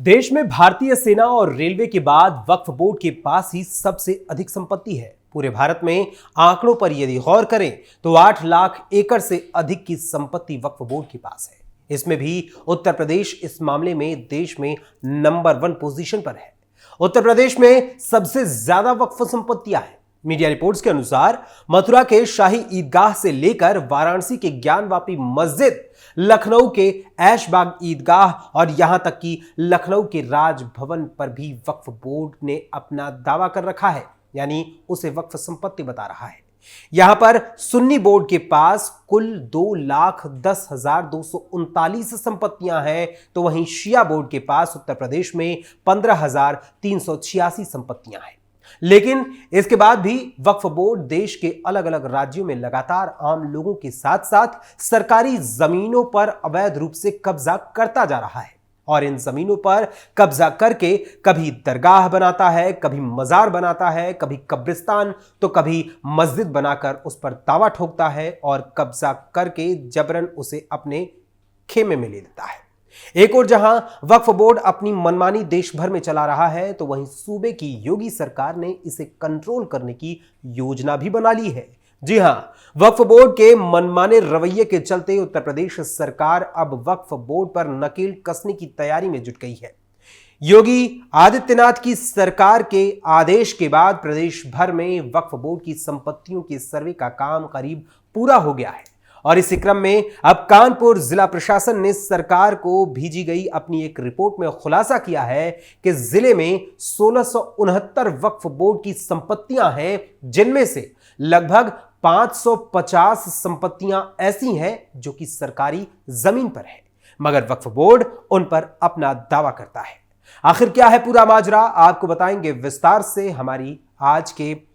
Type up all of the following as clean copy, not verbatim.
देश में भारतीय सेना और रेलवे के बाद वक्फ बोर्ड के पास ही सबसे अधिक संपत्ति है। पूरे भारत में आंकड़ों पर यदि गौर करें तो 8 लाख एकड़ से अधिक की संपत्ति वक्फ बोर्ड के पास है। इसमें भी उत्तर प्रदेश इस मामले में देश में नंबर 1 पोजीशन पर है। उत्तर प्रदेश में सबसे ज्यादा वक्फ संपत्तियां हैं। मीडिया रिपोर्ट्स के अनुसार मथुरा के शाही ईदगाह से लेकर वाराणसी के ज्ञानवापी मस्जिद, लखनऊ के ऐशबाग ईदगाह और यहां तक कि लखनऊ के राजभवन पर भी वक्फ बोर्ड ने अपना दावा कर रखा है, यानी उसे वक्फ संपत्ति बता रहा है। यहां पर सुन्नी बोर्ड के पास कुल 2,10,239 संपत्तियां हैं, तो वहीं शिया बोर्ड के पास उत्तर प्रदेश में 15,386 संपत्तियां हैं। लेकिन इसके बाद भी वक्फ बोर्ड देश के अलग अलग राज्यों में लगातार आम लोगों के साथ साथ सरकारी जमीनों पर अवैध रूप से कब्जा करता जा रहा है और इन जमीनों पर कब्जा करके कभी दरगाह बनाता है, कभी मजार बनाता है, कभी कब्रिस्तान तो कभी मस्जिद बनाकर उस पर दावा ठोकता है और कब्जा करके जबरन उसे अपने खेमे में ले लेता है। एक और जहां वक्फ बोर्ड अपनी मनमानी देश भर में चला रहा है, तो वहीं सूबे की योगी सरकार ने इसे कंट्रोल करने की योजना भी बना ली है। जी हां, वक्फ बोर्ड के मनमाने रवैये के चलते उत्तर प्रदेश सरकार अब वक्फ बोर्ड पर नकेल कसने की तैयारी में जुट गई है। योगी आदित्यनाथ की सरकार के आदेश के बाद प्रदेश भर में वक्फ बोर्ड की संपत्तियों के सर्वे का काम करीब पूरा हो गया है और इसी क्रम में अब कानपुर जिला प्रशासन ने सरकार को भेजी गई अपनी एक रिपोर्ट में खुलासा किया है कि जिले में 1669 वक्फ बोर्ड की संपत्तियां हैं, जिनमें से लगभग 550 संपत्तियां ऐसी हैं जो कि सरकारी जमीन पर है, मगर वक्फ बोर्ड उन पर अपना दावा करता है। आखिर क्या है पूरा माजरा, आपको बताएंगे विस्तार से हमारी आज के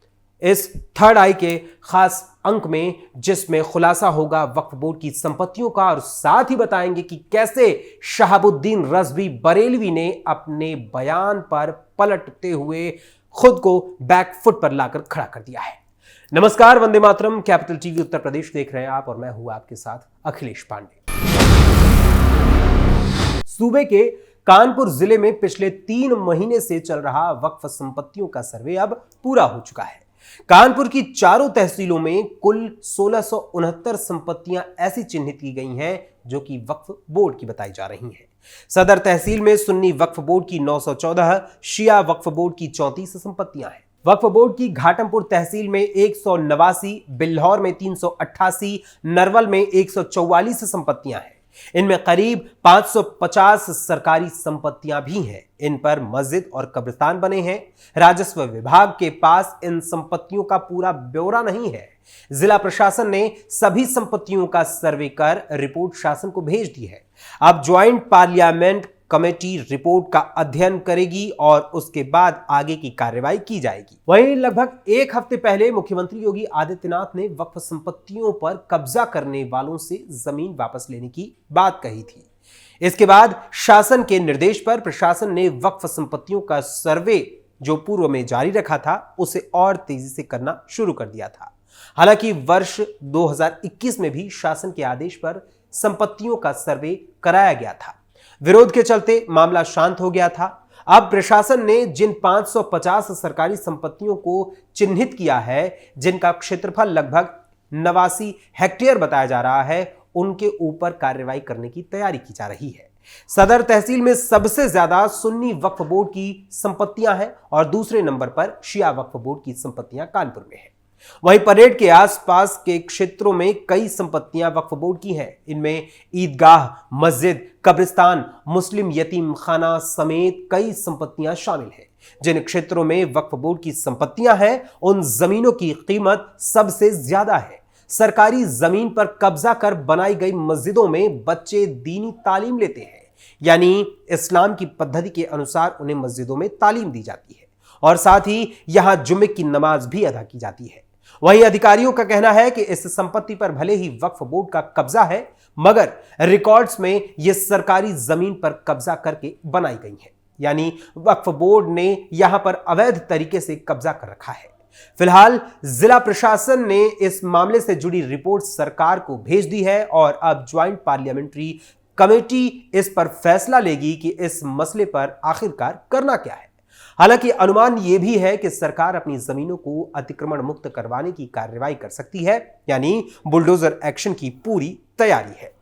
इस थर्ड आई के खास अंक में, जिसमें खुलासा होगा वक्फ बोर्ड की संपत्तियों का और साथ ही बताएंगे कि कैसे शहाबुद्दीन रज़वी बरेलवी ने अपने बयान पर पलटते हुए खुद को बैक फुट पर लाकर खड़ा कर दिया है। नमस्कार, वंदे मातरम, कैपिटल टीवी उत्तर प्रदेश देख रहे हैं आप और मैं हूं आपके साथ अखिलेश पांडे। सूबे के कानपुर जिले में पिछले 3 महीने से चल रहा वक्फ संपत्तियों का सर्वे अब पूरा हो चुका है। कानपुर की चारों तहसीलों में कुल 1669 संपत्तियां ऐसी चिन्हित की गई हैं जो कि वक्फ बोर्ड की बताई जा रही हैं। सदर तहसील में सुन्नी वक्फ बोर्ड की 914, शिया वक्फ बोर्ड की 34 संपत्तियां हैं। वक्फ बोर्ड की घाटमपुर तहसील में 189, बिल्हौर में 388, नरवल में 144 संपत्तियां हैं। इनमें करीब 550 सरकारी संपत्तियां भी हैं। इन पर मस्जिद और कब्रिस्तान बने हैं। राजस्व विभाग के पास इन संपत्तियों का पूरा ब्यौरा नहीं है। जिला प्रशासन ने सभी संपत्तियों का सर्वे कर रिपोर्ट शासन को भेज दी है। अब ज्वाइंट पार्लियामेंट कमेटी रिपोर्ट का अध्ययन करेगी और उसके बाद आगे की कार्रवाई की जाएगी। वहीं लगभग 1 हफ्ते पहले मुख्यमंत्री योगी आदित्यनाथ ने वक्फ संपत्तियों पर कब्जा करने वालों से जमीन वापस लेने की बात कही थी। इसके बाद शासन के निर्देश पर प्रशासन ने वक्फ संपत्तियों का सर्वे जो पूर्व में जारी रखा था, उसे और तेजी से करना शुरू कर दिया था। हालांकि वर्ष 2021 में भी शासन के आदेश पर संपत्तियों का सर्वे कराया गया था। विरोध के चलते मामला शांत हो गया था। अब प्रशासन ने जिन 550 सरकारी संपत्तियों को चिन्हित किया है, जिनका क्षेत्रफल लगभग 89 हेक्टेयर बताया जा रहा है, उनके ऊपर कार्रवाई करने की तैयारी की जा रही है। सदर तहसील में सबसे ज्यादा सुन्नी वक्फ बोर्ड की संपत्तियां हैं और दूसरे नंबर पर शिया वक्फ बोर्ड की संपत्तियां कानपुर में है। वहीं परेड के आसपास के क्षेत्रों में कई संपत्तियां वक्फ बोर्ड की हैं। इनमें ईदगाह, मस्जिद, कब्रिस्तान, मुस्लिम यतीम खाना समेत कई संपत्तियां शामिल हैं। जिन क्षेत्रों में वक्फ बोर्ड की संपत्तियां हैं, उन जमीनों की कीमत सबसे ज्यादा है। सरकारी जमीन पर कब्जा कर बनाई गई मस्जिदों में बच्चे दीनी तालीम लेते हैं, यानी इस्लाम की पद्धति के अनुसार उन्हें मस्जिदों में तालीम दी जाती है और साथ ही यहां जुम्मे की नमाज भी अदा की जाती है। वहीं अधिकारियों का कहना है कि इस संपत्ति पर भले ही वक्फ बोर्ड का कब्जा है, मगर रिकॉर्ड्स में यह सरकारी जमीन पर कब्जा करके बनाई गई है, यानी वक्फ बोर्ड ने यहां पर अवैध तरीके से कब्जा कर रखा है। फिलहाल जिला प्रशासन ने इस मामले से जुड़ी रिपोर्ट सरकार को भेज दी है और अब ज्वाइंट पार्लियामेंट्री कमेटी इस पर फैसला लेगी कि इस मसले पर आखिरकार करना क्या है। हालांकि अनुमान यह भी है कि सरकार अपनी जमीनों को अतिक्रमण मुक्त करवाने की कार्रवाई कर सकती है, यानी बुलडोजर एक्शन की पूरी तैयारी है।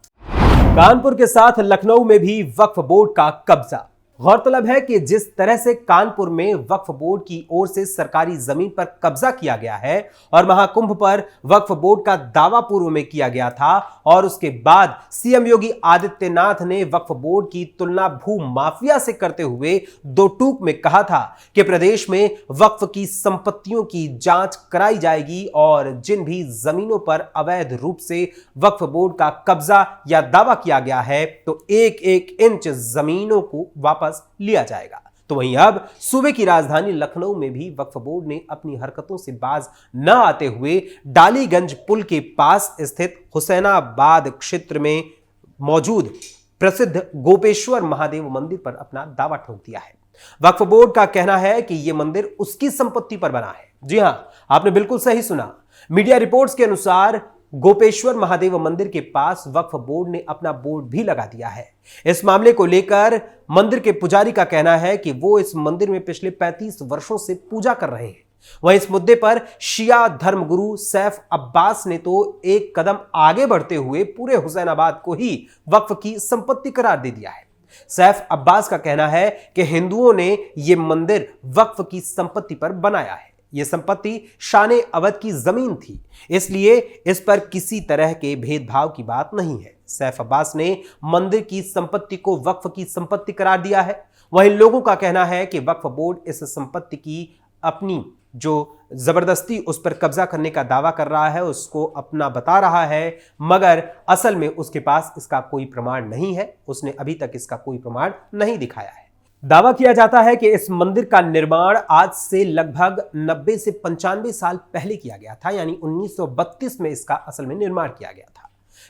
कानपुर के साथ लखनऊ में भी वक्फ बोर्ड का कब्जा। गौरतलब है कि जिस तरह से कानपुर में वक्फ बोर्ड की ओर से सरकारी जमीन पर कब्जा किया गया है और महाकुंभ पर वक्फ बोर्ड का दावा पूर्व में किया गया था और उसके बाद सीएम योगी आदित्यनाथ ने वक्फ बोर्ड की तुलना भू माफिया से करते हुए दो टूक में कहा था कि प्रदेश में वक्फ की संपत्तियों की जांच कराई जाएगी और जिन भी जमीनों पर अवैध रूप से वक्फ बोर्ड का कब्जा या दावा किया गया है तो एक एक इंच जमीनों को वापस लिया जाएगा। तो वहीं अब सूबे की राजधानी लखनऊ में भी वक्फ बोर्ड ने अपनी हरकतों से बाज न आते हुए डालीगंज पुल के पास स्थित हुसैनाबाद क्षेत्र में मौजूद प्रसिद्ध गोपेश्वर महादेव मंदिर पर अपना दावा ठोक दिया है। वक्फ बोर्ड का कहना है कि यह मंदिर उसकी संपत्ति पर बना है। जी हां, आपने बिल्कुल सही सुना। मीडिया रिपोर्ट्स के अनुसार गोपेश्वर महादेव मंदिर के पास वक्फ बोर्ड ने अपना बोर्ड भी लगा दिया है। इस मामले को लेकर मंदिर के पुजारी का कहना है कि वो इस मंदिर में पिछले 35 वर्षों से पूजा कर रहे हैं। वहीं इस मुद्दे पर शिया धर्मगुरु सैफ अब्बास ने तो एक कदम आगे बढ़ते हुए पूरे हुसैनाबाद को ही वक्फ की संपत्ति करार दे दिया है। सैफ अब्बास का कहना है कि हिंदुओं ने यह मंदिर वक्फ की संपत्ति पर बनाया है। यह संपत्ति शान अवध की जमीन थी, इसलिए इस पर किसी तरह के भेदभाव की बात नहीं है। सैफ अब्बास ने मंदिर की संपत्ति को वक्फ की संपत्ति करार दिया है। वहीं लोगों का कहना है कि वक्फ बोर्ड इस संपत्ति की अपनी जो जबरदस्ती उस पर कब्जा करने का दावा कर रहा है उसको अपना बता रहा है, मगर असल में उसके पास इसका कोई प्रमाण नहीं है। उसने अभी तक इसका कोई प्रमाण नहीं दिखाया है। दावा किया जाता है कि इस मंदिर का निर्माण आज से लगभग 90 से 95 साल पहले किया गया था, यानी 1932 में इसका असल में निर्माण किया गया था।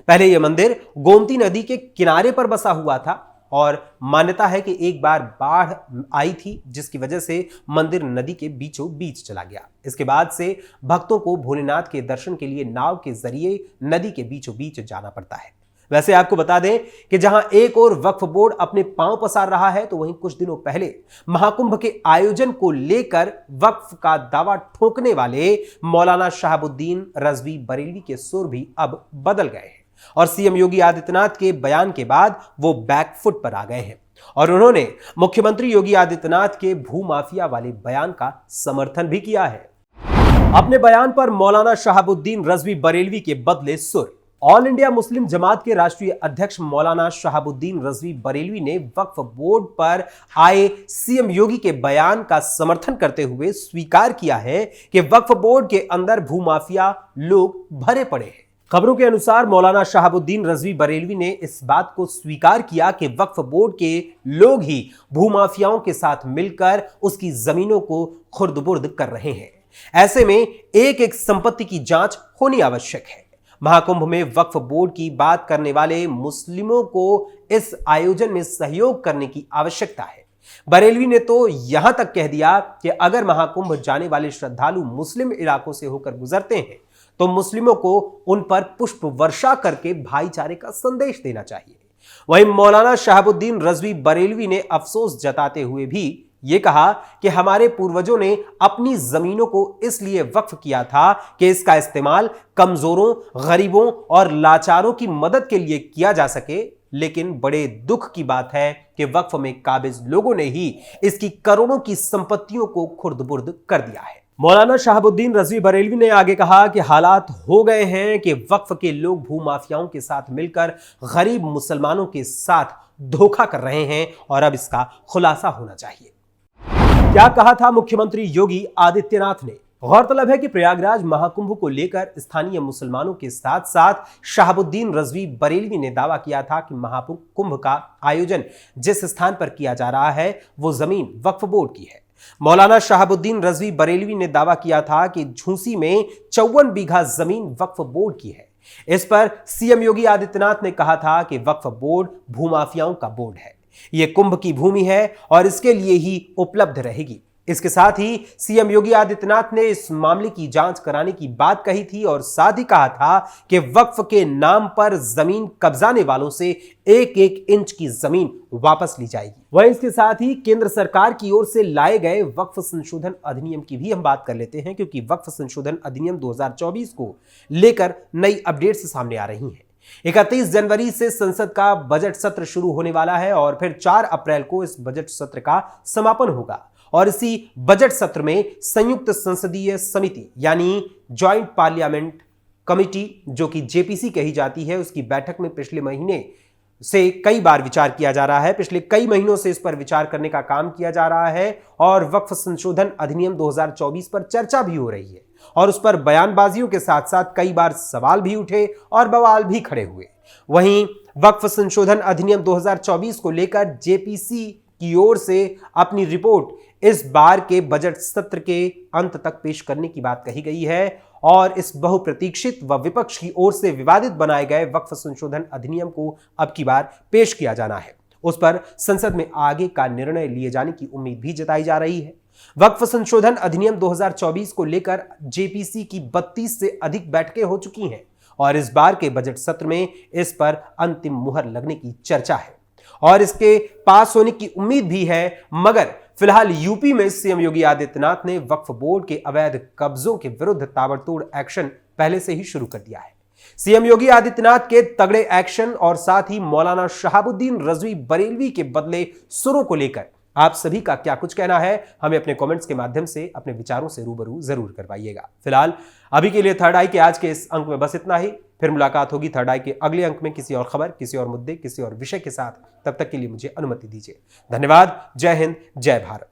पहले यह मंदिर गोमती नदी के किनारे पर बसा हुआ था और मान्यता है कि एक बार बाढ़ आई थी जिसकी वजह से मंदिर नदी के बीचों बीच चला गया। इसके बाद से भक्तों को भोलेनाथ के दर्शन के लिए नाव के जरिए नदी के बीचों बीच जाना पड़ता है। वैसे आपको बता दें कि जहां एक और वक्फ बोर्ड अपने पांव पसार रहा है तो वहीं कुछ दिनों पहले महाकुंभ के आयोजन को लेकर वक्फ का दावा ठोकने वाले मौलाना शहाबुद्दीन रजवी बरेलवी के सुर भी अब बदल गए हैं और सीएम योगी आदित्यनाथ के बयान के बाद वो बैकफुट पर आ गए हैं और उन्होंने मुख्यमंत्री योगी आदित्यनाथ के भूमाफिया वाले बयान का समर्थन भी किया है। अपने बयान पर मौलाना शहाबुद्दीन रजवी बरेलवी के बदले सुर। ऑल इंडिया मुस्लिम जमात के राष्ट्रीय अध्यक्ष मौलाना शहाबुद्दीन रजवी बरेलवी ने वक्फ बोर्ड पर आए सीएम योगी के बयान का समर्थन करते हुए स्वीकार किया है कि वक्फ बोर्ड के अंदर भूमाफिया लोग भरे पड़े हैं। खबरों के अनुसार मौलाना शहाबुद्दीन रजवी बरेलवी ने इस बात को स्वीकार किया कि वक्फ बोर्ड के लोग ही भूमाफियाओं के साथ मिलकर उसकी जमीनों को खुर्द-बुर्द कर रहे हैं। ऐसे में एक एक संपत्ति की जांच होनी आवश्यक है। महाकुंभ में वक्फ बोर्ड की बात करने वाले मुस्लिमों को इस आयोजन में सहयोग करने की आवश्यकता है। बरेलवी ने तो यहां तक कह दिया कि अगर महाकुंभ जाने वाले श्रद्धालु मुस्लिम इलाकों से होकर गुजरते हैं तो मुस्लिमों को उन पर पुष्प वर्षा करके भाईचारे का संदेश देना चाहिए। वहीं मौलाना शहाबुद्दीन रजवी बरेलवी ने अफसोस जताते हुए भी ये कहा कि हमारे पूर्वजों ने अपनी जमीनों को इसलिए वक्फ किया था कि इसका इस्तेमाल कमजोरों, गरीबों और लाचारों की मदद के लिए किया जा सके, लेकिन बड़े दुख की बात है कि वक्फ में काबिज लोगों ने ही इसकी करोड़ों की संपत्तियों को खुर्द-बुर्द कर दिया है। मौलाना शहाबुद्दीन रजवी बरेलवी ने आगे कहा कि हालात हो गए हैं कि वक्फ के लोग भूमाफियाओं के साथ मिलकर गरीब मुसलमानों के साथ धोखा कर रहे हैं और अब इसका खुलासा होना चाहिए। क्या कहा था मुख्यमंत्री योगी आदित्यनाथ ने? गौरतलब है कि प्रयागराज महाकुंभ को लेकर स्थानीय मुसलमानों के साथ साथ शहाबुद्दीन रजवी बरेलवी ने दावा किया था कि महाकुंभ का आयोजन जिस स्थान पर किया जा रहा है वो जमीन वक्फ बोर्ड की है। मौलाना शहाबुद्दीन रजवी बरेलवी ने दावा किया था कि झूंसी में 54 बीघा जमीन वक्फ बोर्ड की है। इस पर सीएम योगी आदित्यनाथ ने कहा था कि वक्फ बोर्ड भूमाफियाओं का बोर्ड है, यह कुंभ की भूमि है और इसके लिए ही उपलब्ध रहेगी। इसके साथ ही सीएम योगी आदित्यनाथ ने इस मामले की जांच कराने की बात कही थी और साथ ही कहा था कि वक्फ के नाम पर जमीन कब्जाने वालों से एक एक इंच की जमीन वापस ली जाएगी। वहीं इसके साथ ही केंद्र सरकार की ओर से लाए गए वक्फ संशोधन अधिनियम की भी हम बात कर लेते हैं, क्योंकि वक्फ संशोधन अधिनियम 2024 को लेकर नई अपडेट्स सामने आ रही हैं। 31 जनवरी से संसद का बजट सत्र शुरू होने वाला है और फिर 4 अप्रैल को इस बजट सत्र का समापन होगा और इसी बजट सत्र में संयुक्त संसदीय समिति यानी ज्वाइंट पार्लियामेंट कमेटी, जो कि जेपीसी कही जाती है, उसकी बैठक में पिछले महीने से कई बार विचार किया जा रहा है। पिछले कई महीनों से इस पर विचार करने का काम किया जा रहा है और वक्फ संशोधन अधिनियम 2024 पर चर्चा भी हो रही है और उस पर बयानबाजियों के साथ साथ कई बार सवाल भी उठे और बवाल भी खड़े हुए। वहीं वक्फ संशोधन अधिनियम 2024 को लेकर जेपीसी की ओर से अपनी रिपोर्ट इस बार के बजट सत्र के अंत तक पेश करने की बात कही गई है और इस बहुप्रतीक्षित व विपक्ष की ओर से विवादित बनाए गए वक्फ संशोधन अधिनियम को अब की बार पेश किया जाना है। उस पर संसद में आगे का निर्णय लिए जाने की उम्मीद भी जताई जा रही है। वक्फ संशोधन अधिनियम 2024 को लेकर जेपीसी की 32 से अधिक बैठकें हो चुकी हैं और इस बार के बजट सत्र में इस पर अंतिम मुहर लगने की चर्चा है और इसके पास होने की उम्मीद भी है। मगर फिलहाल यूपी में सीएम योगी आदित्यनाथ ने वक्फ बोर्ड के अवैध कब्जों के विरुद्ध ताबड़तोड़ एक्शन पहले से ही शुरू कर दिया है। सीएम योगी आदित्यनाथ के तगड़े एक्शन और साथ ही मौलाना शहाबुद्दीन रजवी बरेलवी के बदले सुरों को लेकर आप सभी का क्या कुछ कहना है, हमें अपने कमेंट्स के माध्यम से अपने विचारों से रूबरू जरूर करवाइएगा। फिलहाल अभी के लिए थर्ड आई के आज के इस अंक में बस इतना ही। फिर मुलाकात होगी थर्ड आई के अगले अंक में किसी और खबर, किसी और मुद्दे, किसी और विषय के साथ। तब तक के लिए मुझे अनुमति दीजिए। धन्यवाद। जय हिंद, जय भारत।